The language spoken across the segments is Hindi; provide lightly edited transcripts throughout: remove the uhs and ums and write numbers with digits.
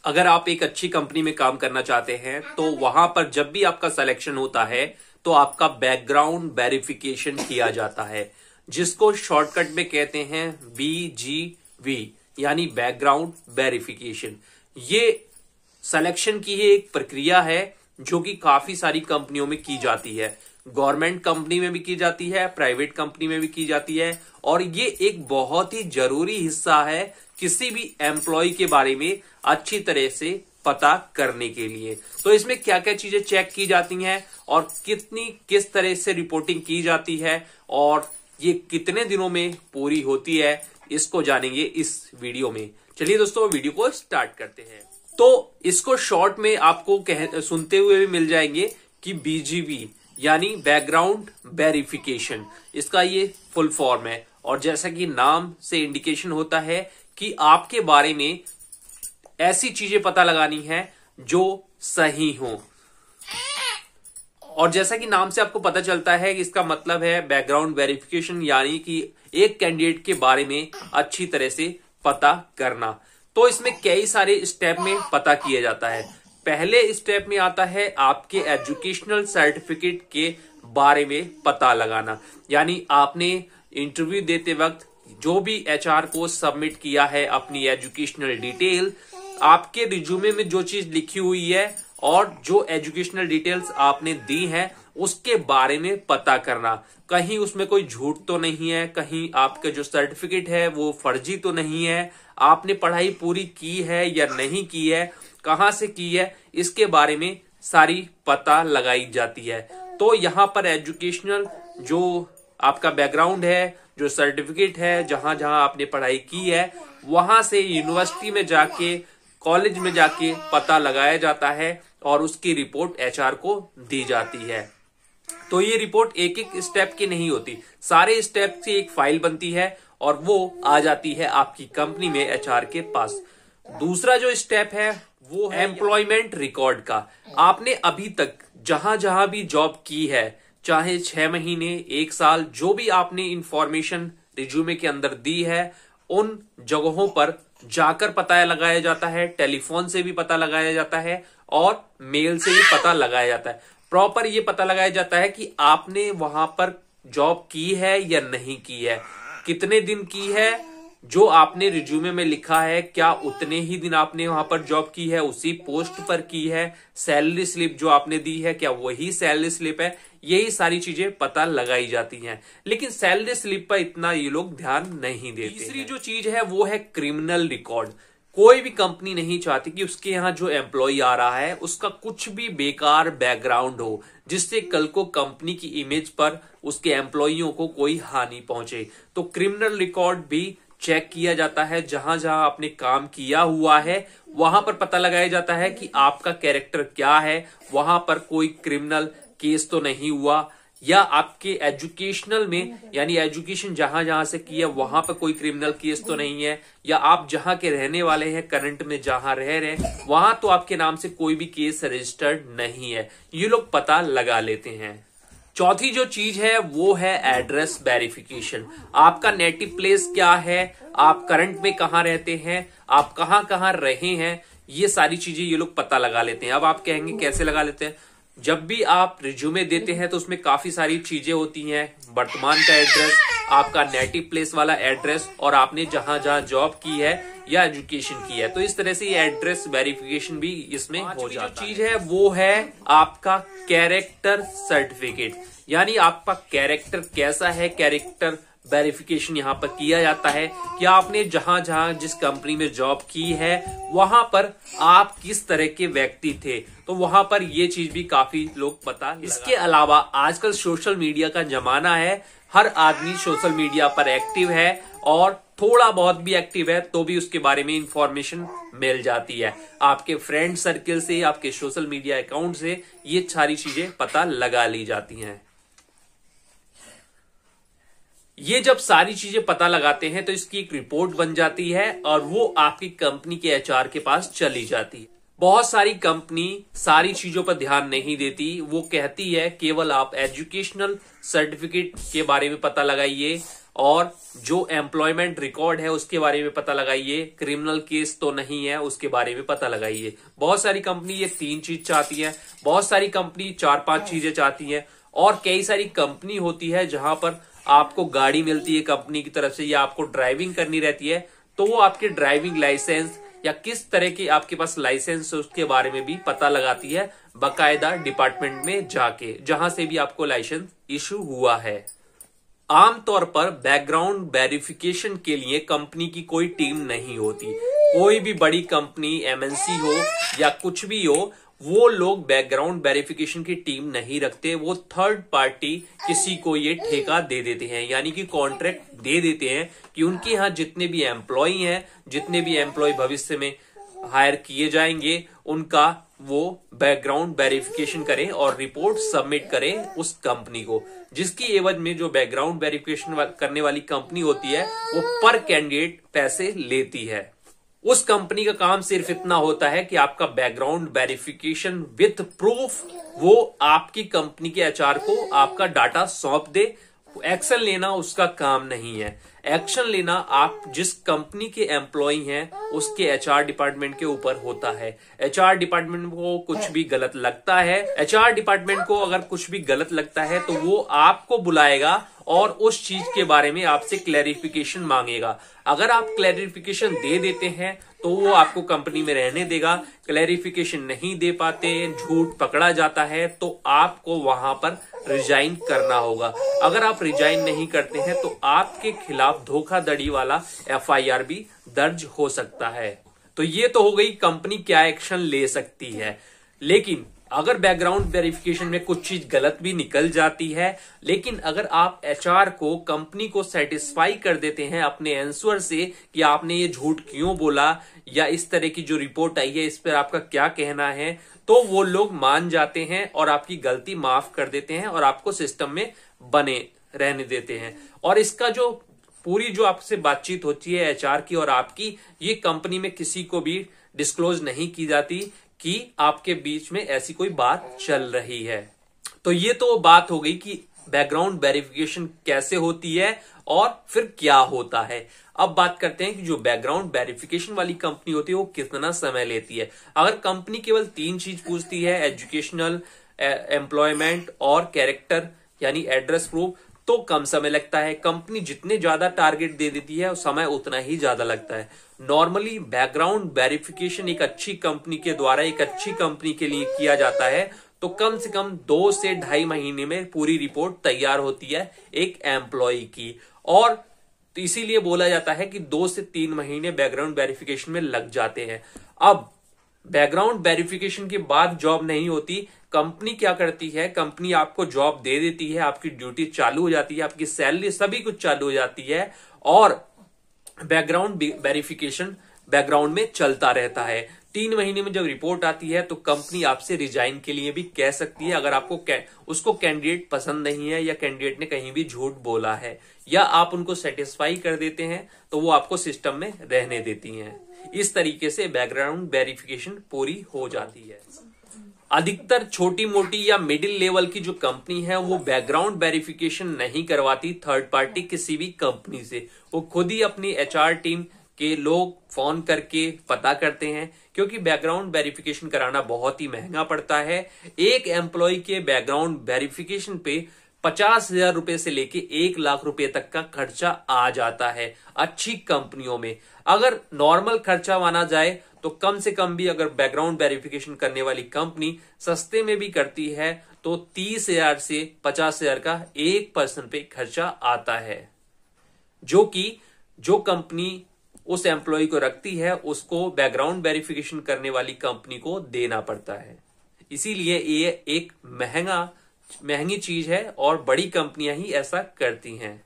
अगर आप एक अच्छी कंपनी में काम करना चाहते हैं तो वहां पर जब भी आपका सिलेक्शन होता है तो आपका बैकग्राउंड वेरिफिकेशन किया जाता है, जिसको शॉर्टकट में कहते हैं BGV, यानी बैकग्राउंड वेरिफिकेशन। ये सिलेक्शन की ही एक प्रक्रिया है जो कि काफी सारी कंपनियों में की जाती है। गवर्नमेंट कंपनी में भी की जाती है, प्राइवेट कंपनी में भी की जाती है, और ये एक बहुत ही जरूरी हिस्सा है किसी भी एम्प्लॉय के बारे में अच्छी तरह से पता करने के लिए। तो इसमें क्या क्या चीजें चेक की जाती हैं और किस तरह से रिपोर्टिंग की जाती है और ये कितने दिनों में पूरी होती है, इसको जानेंगे इस वीडियो में। चलिए दोस्तों, वीडियो को स्टार्ट करते हैं। तो इसको शॉर्ट में आपको सुनते हुए भी मिल जाएंगे कि BGV यानी बैकग्राउंड वेरिफिकेशन, इसका ये फुल फॉर्म है। और जैसा कि नाम से इंडिकेशन होता है कि आपके बारे में ऐसी चीजें पता लगानी है जो सही हो। और जैसा कि नाम से आपको पता चलता है कि इसका मतलब है बैकग्राउंड वेरिफिकेशन, यानी कि एक कैंडिडेट के बारे में अच्छी तरह से पता करना। तो इसमें कई सारे स्टेप में पता किया जाता है। पहले स्टेप में आता है आपके एजुकेशनल सर्टिफिकेट के बारे में पता लगाना, यानी आपने इंटरव्यू देते वक्त जो भी HR को सबमिट किया है अपनी एजुकेशनल डिटेल, आपके रिज्यूमे में जो चीज लिखी हुई है और जो एजुकेशनल डिटेल्स आपने दी हैं उसके बारे में पता करना। कहीं उसमें कोई झूठ तो नहीं है, कहीं आपका जो सर्टिफिकेट है वो फर्जी तो नहीं है, आपने पढ़ाई पूरी की है या नहीं की है, कहां से की है, इसके बारे में सारी पता लगाई जाती है। तो यहां पर एजुकेशनल जो आपका बैकग्राउंड है, जो सर्टिफिकेट है, जहां जहां आपने पढ़ाई की है, वहां से यूनिवर्सिटी में जाके, कॉलेज में जाके पता लगाया जाता है और उसकी रिपोर्ट HR को दी जाती है। तो ये रिपोर्ट एक एक स्टेप की नहीं होती, सारे स्टेप से एक फाइल बनती है और वो आ जाती है आपकी कंपनी में HR के पास। दूसरा जो स्टेप है वो है एम्प्लॉयमेंट रिकॉर्ड का। आपने अभी तक जहां जहां भी जॉब की है, चाहे 6 महीने, 1 साल, जो भी आपने इंफॉर्मेशन रिज्यूमे के अंदर दी है, उन जगहों पर जाकर पता लगाया जाता है। टेलीफोन से भी पता लगाया जाता है और मेल से भी पता लगाया जाता है। प्रॉपर ये पता लगाया जाता है कि आपने वहां पर जॉब की है या नहीं की है, कितने दिन की है, जो आपने रिज्यूमे में लिखा है क्या उतने ही दिन आपने वहां पर जॉब की है, उसी पोस्ट पर की है, सैलरी स्लिप जो आपने दी है क्या वही सैलरी स्लिप है, यही सारी चीजें पता लगाई जाती हैं। लेकिन सैलरी स्लिप पर इतना ये लोग ध्यान नहीं देते। तीसरी जो चीज है वो है क्रिमिनल रिकॉर्ड। कोई भी कंपनी नहीं चाहती कि उसके यहाँ जो एम्प्लॉय आ रहा है उसका कुछ भी बेकार बैकग्राउंड हो, जिससे कल को कंपनी की इमेज पर उसके एम्प्लॉइयों को कोई हानि पहुंचे। तो क्रिमिनल रिकॉर्ड भी चेक किया जाता है। जहां जहां आपने काम किया हुआ है वहां पर पता लगाया जाता है कि आपका कैरेक्टर क्या है, वहां पर कोई क्रिमिनल केस तो नहीं हुआ, या आपके एजुकेशनल में, यानी एजुकेशन जहां जहां से की है वहां पर कोई क्रिमिनल केस तो नहीं है, या आप जहां के रहने वाले हैं, करंट में जहां रह रहे हैं, वहां तो आपके नाम से कोई भी केस रजिस्टर्ड नहीं है। ये लोग पता लगा लेते हैं। चौथी जो चीज है वो है एड्रेस वेरिफिकेशन। आपका नेटिव प्लेस क्या है, आप करंट में कहां रहते हैं, आप कहां कहां रहे हैं, ये सारी चीजें ये लोग पता लगा लेते हैं। अब आप कहेंगे कैसे लगा लेते हैं? जब भी आप रिज्यूमे देते हैं तो उसमें काफी सारी चीजें होती हैं, वर्तमान का एड्रेस, आपका नेटिव प्लेस वाला एड्रेस, और आपने जहां जहां जॉब की है या एजुकेशन की है। तो इस तरह से ये एड्रेस वेरिफिकेशन भी इसमें हो जाता है। जो चीज है वो है आपका कैरेक्टर सर्टिफिकेट, यानी आपका कैरेक्टर कैसा है, कैरेक्टर वेरिफिकेशन यहाँ पर किया जाता है कि आपने जहां जहां जिस कंपनी में जॉब की है वहां पर आप किस तरह के व्यक्ति थे। तो वहां पर ये चीज भी काफी लोग पता। इसके अलावा आजकल सोशल मीडिया का जमाना है, हर आदमी सोशल मीडिया पर एक्टिव है और थोड़ा बहुत भी एक्टिव है तो भी उसके बारे में इंफॉर्मेशन मिल जाती है। आपके फ्रेंड सर्किल से, आपके सोशल मीडिया अकाउंट से ये सारी चीजें पता लगा ली जाती हैं। ये जब सारी चीजें पता लगाते हैं तो इसकी एक रिपोर्ट बन जाती है और वो आपकी कंपनी के HR के पास चली जाती है। बहुत सारी कंपनी सारी चीजों पर ध्यान नहीं देती, वो कहती है केवल आप एजुकेशनल सर्टिफिकेट के बारे में पता लगाइए और जो एम्प्लॉयमेंट रिकॉर्ड है उसके बारे में पता लगाइए, क्रिमिनल केस तो नहीं है उसके बारे में पता लगाइए। बहुत सारी कंपनी ये 3 चीज चाहती है, बहुत सारी कंपनी 4-5 चीजें चाहती है, और कई सारी कंपनी होती है जहां पर आपको गाड़ी मिलती है कंपनी की तरफ से या आपको ड्राइविंग करनी रहती है, तो वो आपके ड्राइविंग लाइसेंस या किस तरह के आपके पास लाइसेंस है उसके बारे में भी पता लगाती है बाकायदा डिपार्टमेंट में जाके, जहां से भी आपको लाइसेंस इशू हुआ है। आमतौर पर बैकग्राउंड वेरिफिकेशन के लिए कंपनी की कोई टीम नहीं होती। कोई भी बड़ी कंपनी, एमएनसी हो या कुछ भी हो, वो लोग बैकग्राउंड वेरिफिकेशन की टीम नहीं रखते। वो थर्ड पार्टी किसी को ये ठेका दे देते हैं, यानी कि कॉन्ट्रैक्ट दे देते हैं कि उनके यहाँ जितने भी एम्प्लॉय हैं, जितने भी एम्प्लॉय भविष्य में हायर किए जाएंगे, उनका वो बैकग्राउंड वेरिफिकेशन करें और रिपोर्ट सबमिट करें उस कंपनी को, जिसकी एवज में जो बैकग्राउंड वेरिफिकेशन करने वाली कंपनी होती है वो पर कैंडिडेट पैसे लेती है। उस कंपनी का काम सिर्फ इतना होता है कि आपका बैकग्राउंड वेरिफिकेशन विथ प्रूफ वो आपकी कंपनी के एचआर को आपका डाटा सौंप दे। एक्शन लेना उसका काम नहीं है। एक्शन लेना आप जिस कंपनी के एम्प्लॉय हैं उसके एचआर डिपार्टमेंट के ऊपर होता है। एचआर डिपार्टमेंट को कुछ भी गलत लगता है, एचआर डिपार्टमेंट को अगर कुछ भी गलत लगता है तो वो आपको बुलाएगा और उस चीज के बारे में आपसे क्लैरिफिकेशन मांगेगा। अगर आप क्लैरिफिकेशन दे देते हैं तो वो आपको कंपनी में रहने देगा। क्लैरिफिकेशन नहीं दे पाते, झूठ पकड़ा जाता है, तो आपको वहां पर रिजाइन करना होगा। अगर आप रिजाइन नहीं करते हैं तो आपके खिलाफ धोखाधड़ी वाला एफआईआर भी दर्ज हो सकता है। तो ये तो हो गई कंपनी क्या एक्शन ले सकती है। लेकिन अगर बैकग्राउंड वेरिफिकेशन में कुछ चीज गलत भी निकल जाती है, लेकिन अगर आप एचआर को, कंपनी को सेटिस्फाई कर देते हैं अपने आंसर से कि आपने ये झूठ क्यों बोला या इस तरह की जो रिपोर्ट आई है इस पर आपका क्या कहना है, तो वो लोग मान जाते हैं और आपकी गलती माफ कर देते हैं और आपको सिस्टम में बने रहने देते हैं। और इसका जो पूरी जो आपसे बातचीत होती है एचआर की और आपकी, ये कंपनी में किसी को भी डिस्क्लोज नहीं की जाती कि आपके बीच में ऐसी कोई बात चल रही है। तो ये तो बात हो गई कि बैकग्राउंड वेरिफिकेशन कैसे होती है और फिर क्या होता है। अब बात करते हैं कि जो बैकग्राउंड वेरिफिकेशन वाली कंपनी होती है वो कितना समय लेती है। अगर कंपनी केवल 3 चीज पूछती है, एजुकेशनल, एम्प्लॉयमेंट और कैरेक्टर यानी एड्रेस प्रूफ, तो कम समय लगता है। कंपनी जितने ज्यादा टारगेट दे देती है समय उतना ही ज्यादा लगता है। नॉर्मली बैकग्राउंड वेरिफिकेशन एक अच्छी कंपनी के द्वारा एक अच्छी कंपनी के लिए किया जाता है तो कम से कम 2 से 2.5 महीने में पूरी रिपोर्ट तैयार होती है एक एम्प्लॉय की। और तो इसीलिए बोला जाता है कि 2 से 3 महीने बैकग्राउंड वेरिफिकेशन में लग जाते हैं। अब बैकग्राउंड वेरिफिकेशन के बाद जॉब नहीं होती। कंपनी क्या करती है, कंपनी आपको जॉब दे देती है, आपकी ड्यूटी चालू हो जाती है, आपकी सैलरी सभी कुछ चालू हो जाती है और बैकग्राउंड वेरिफिकेशन बैकग्राउंड में चलता रहता है। 3 महीने में जब रिपोर्ट आती है तो कंपनी आपसे रिजाइन के लिए भी कह सकती है अगर आपको उसको कैंडिडेट पसंद नहीं है या कैंडिडेट ने कहीं भी झूठ बोला है, या आप उनको सेटिस्फाई कर देते हैं तो वो आपको सिस्टम में रहने देती हैं। इस तरीके से बैकग्राउंड वेरिफिकेशन पूरी हो जाती है। अधिकतर छोटी मोटी या मिडिल लेवल की जो कंपनी है वो बैकग्राउंड वेरिफिकेशन नहीं करवाती थर्ड पार्टी किसी भी कंपनी से। वो खुद ही अपनी एचआर टीम के लोग फोन करके पता करते हैं, क्योंकि बैकग्राउंड वेरिफिकेशन कराना बहुत ही महंगा पड़ता है। एक एम्प्लॉय के बैकग्राउंड वेरिफिकेशन पे 50,000 रुपए से लेके 1 लाख रुपए तक का खर्चा आ जाता है अच्छी कंपनियों में। अगर नॉर्मल खर्चा माना जाए तो कम से कम भी अगर बैकग्राउंड वेरिफिकेशन करने वाली कंपनी सस्ते में भी करती है तो 30,000 से 50,000 का एक पर्सन पे खर्चा आता है, जो कि जो कंपनी उस एम्प्लॉय को रखती है उसको बैकग्राउंड वेरिफिकेशन करने वाली कंपनी को देना पड़ता है। इसीलिए ये एक महंगी चीज है और बड़ी कंपनियां ही ऐसा करती हैं।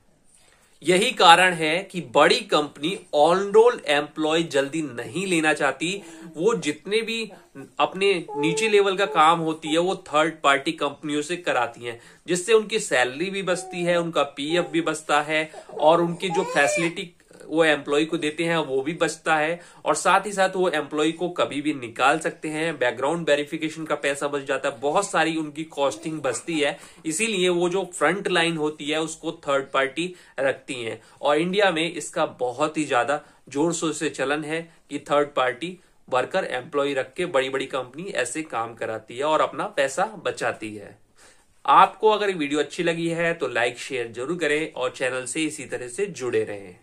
यही कारण है कि बड़ी कंपनी ऑन रोल एम्प्लॉय जल्दी नहीं लेना चाहती। वो जितने भी अपने नीचे लेवल का काम होती है वो थर्ड पार्टी कंपनियों से कराती हैं, जिससे उनकी सैलरी भी बचती है, उनका पीएफ भी बचता है और उनकी जो फैसिलिटी वो एम्प्लॉय को देते हैं वो भी बचता है, और साथ ही साथ वो एम्प्लॉय को कभी भी निकाल सकते हैं। बैकग्राउंड वेरिफिकेशन का पैसा बच जाता है, बहुत सारी उनकी कॉस्टिंग बचती है। इसीलिए वो जो फ्रंट लाइन होती है उसको थर्ड पार्टी रखती है, और इंडिया में इसका बहुत ही ज्यादा जोर शोर से चलन है कि थर्ड पार्टी वर्कर एम्प्लॉय रख के बड़ी बड़ी कंपनी ऐसे काम कराती है और अपना पैसा बचाती है। आपको अगर वीडियो अच्छी लगी है तो लाइक शेयर जरूर करें और चैनल से इसी तरह से जुड़े रहें।